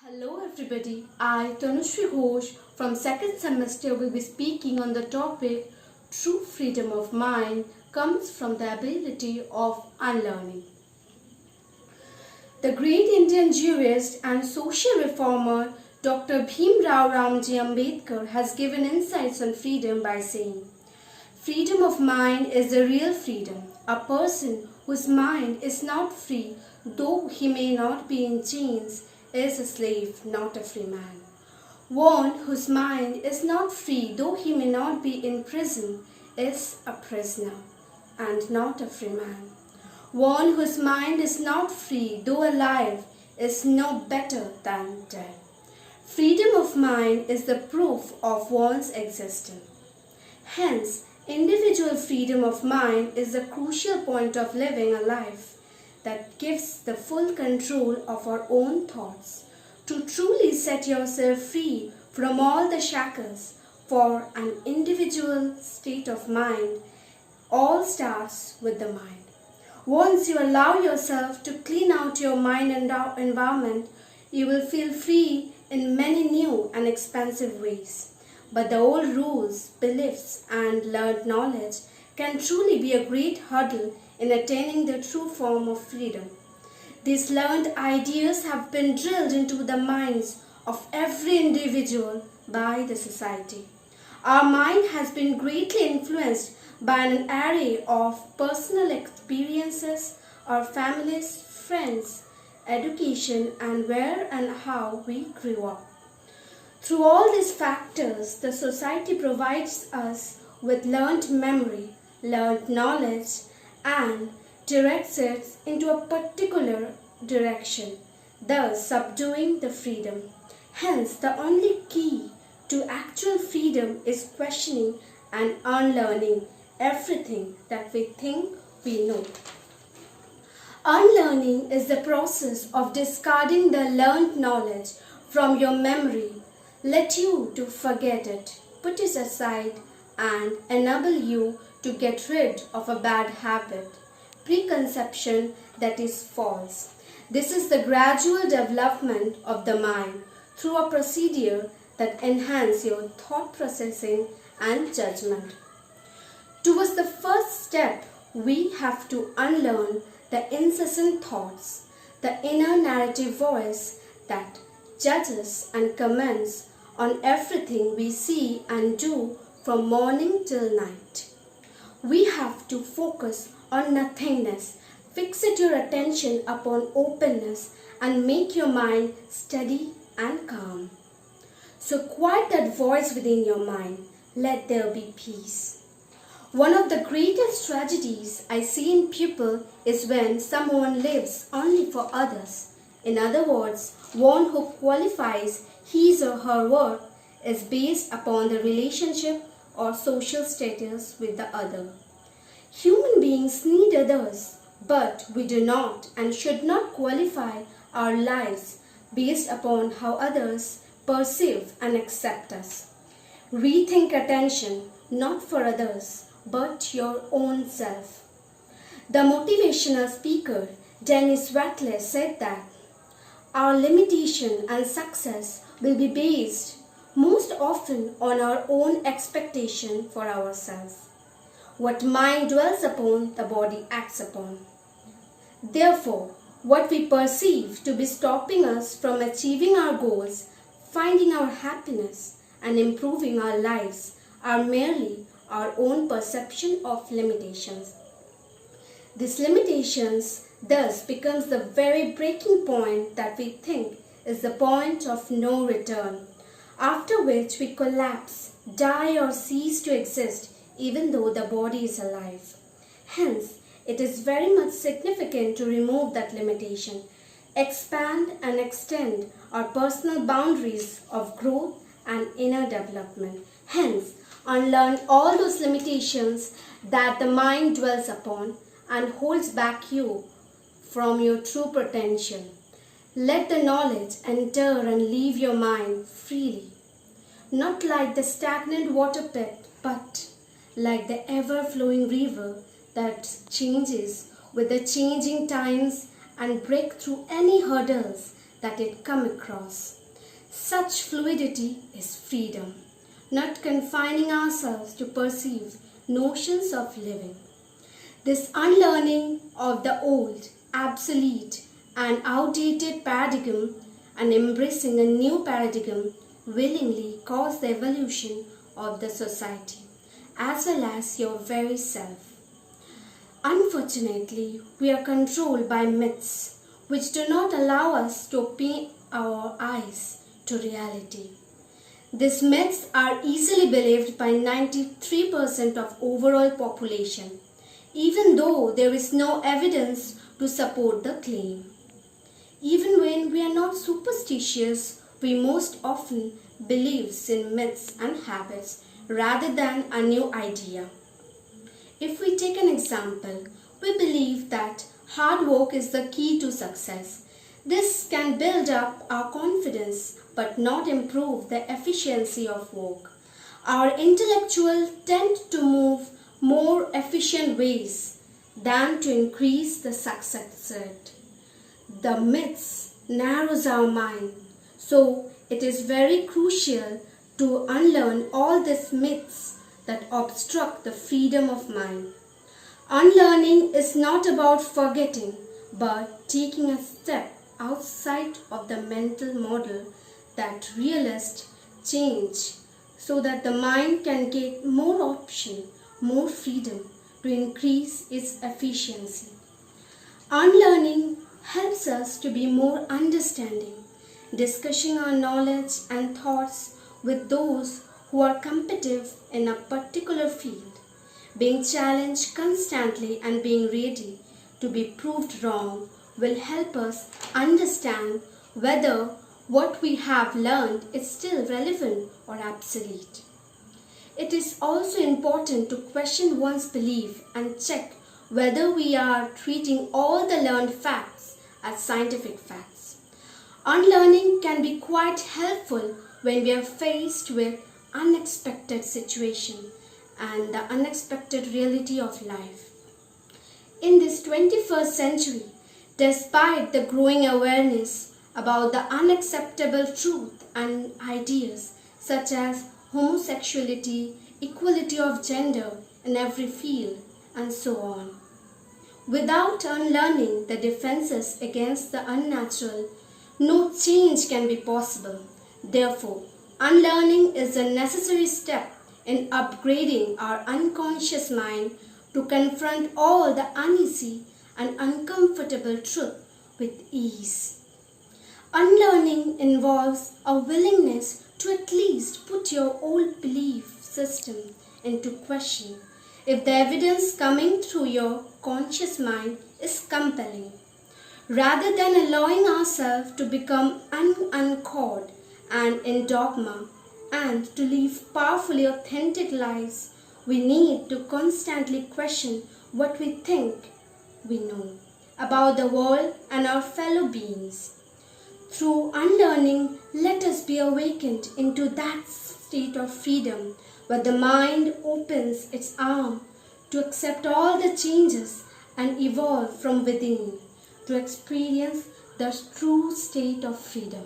Hello everybody, I Tanushree Ghosh from second semester will be speaking on the topic True freedom of mind comes from the ability of unlearning. The great Indian jurist and social reformer Dr. Bhimrao Ramji Ambedkar has given insights on freedom by saying, freedom of mind is the real freedom. A person whose mind is not free, though he may not be in chains, is a slave, not a free man. One whose mind is not free, though he may not be in prison, is a prisoner and not a free man. One whose mind is not free, though alive, is no better than dead. Freedom of mind is the proof of one's existence. Hence, individual freedom of mind is the crucial point of living a life that gives the full control of our own thoughts. To truly set yourself free from all the shackles for an individual state of mind, all starts with the mind. Once you allow yourself to clean out your mind and environment, you will feel free in many new and expansive ways. But the old rules, beliefs, and learned knowledge can truly be a great hurdle in attaining the true form of freedom. These learned ideas have been drilled into the minds of every individual by the society. Our mind has been greatly influenced by an array of personal experiences, our families, friends, education, and where and how we grew up. Through all these factors, the society provides us with learned memory, learned knowledge, and directs it into a particular direction, thus subduing the freedom. Hence, the only key to actual freedom is questioning and unlearning everything that we think we know. Unlearning is the process of discarding the learned knowledge from your memory. Let you to forget it, put it aside, and enable you to get rid of a bad habit, preconception that is false. This is the gradual development of the mind through a procedure that enhances your thought processing and judgment. Towards the first step, we have to unlearn the incessant thoughts, the inner narrative voice that judges and comments on everything we see and do from morning till night. We have to focus on nothingness, fixate your attention upon openness, and make your mind steady and calm. So quiet that voice within your mind. Let there be peace. One of the greatest tragedies I see in people is when someone lives only for others. In other words, one who qualifies his or her worth is based upon the relationship or social status with the other. Human beings need others, but we do not and should not qualify our lives based upon how others perceive and accept us. Rethink attention not for others, but your own self. The motivational speaker Dennis Watley said that our limitation and success will be based most often on our own expectation for ourselves. What mind dwells upon, the body acts upon. Therefore, what we perceive to be stopping us from achieving our goals, finding our happiness, and improving our lives are merely our own perception of limitations. These limitations thus becomes the very breaking point that we think is the point of no return, after which we collapse, die, or cease to exist even though the body is alive. Hence, it is very much significant to remove that limitation, expand and extend our personal boundaries of growth and inner development. Hence, unlearn all those limitations that the mind dwells upon and holds back you from your true potential. Let the knowledge enter and leave your mind freely, not like the stagnant water pit, but like the ever-flowing river that changes with the changing times and break through any hurdles that it comes across. Such fluidity is freedom, not confining ourselves to perceived notions of living. This unlearning of the old, obsolete, and outdated paradigm and embracing a new paradigm willingly cause the evolution of the society as well as your very self. Unfortunately, we are controlled by myths which do not allow us to open our eyes to reality. These myths are easily believed by 93% of overall population, even though there is no evidence to support the claim. Even when we are not superstitious, we most often believe in myths and habits rather than a new idea. If we take an example, we believe that hard work is the key to success. This can build up our confidence but not improve the efficiency of work. Our intellectuals tend to move more efficient ways than to increase the success rate. The myths narrows our mind, so it is very crucial to unlearn all these myths that obstruct the freedom of mind. Unlearning is not about forgetting, but taking a step outside of the mental model that realists change so that the mind can get more option, more freedom to increase its efficiency. Unlearning helps us to be more understanding, discussing our knowledge and thoughts with those who are competitive in a particular field, being challenged constantly and being ready to be proved wrong will help us understand whether what we have learned is still relevant or obsolete. It is also important to question one's belief and check whether we are treating all the learned facts as scientific facts. Unlearning can be quite helpful when we are faced with unexpected situation and the unexpected reality of life. In this 21st century, despite the growing awareness about the unacceptable truth and ideas such as homosexuality, equality of gender in every field, and so on, without unlearning the defenses against the unnatural, no change can be possible. Therefore, unlearning is a necessary step in upgrading our unconscious mind to confront all the uneasy and uncomfortable truth with ease. Unlearning involves a willingness to at least put your old belief system into question if the evidence coming through your conscious mind is compelling. Rather than allowing ourselves to become unanchored and in dogma and to live powerfully authentic lives, we need to constantly question what we think we know about the world and our fellow beings. Through unlearning, let us be awakened into that state of freedom where the mind opens its arm to accept all the changes and evolve from within to experience the true state of freedom.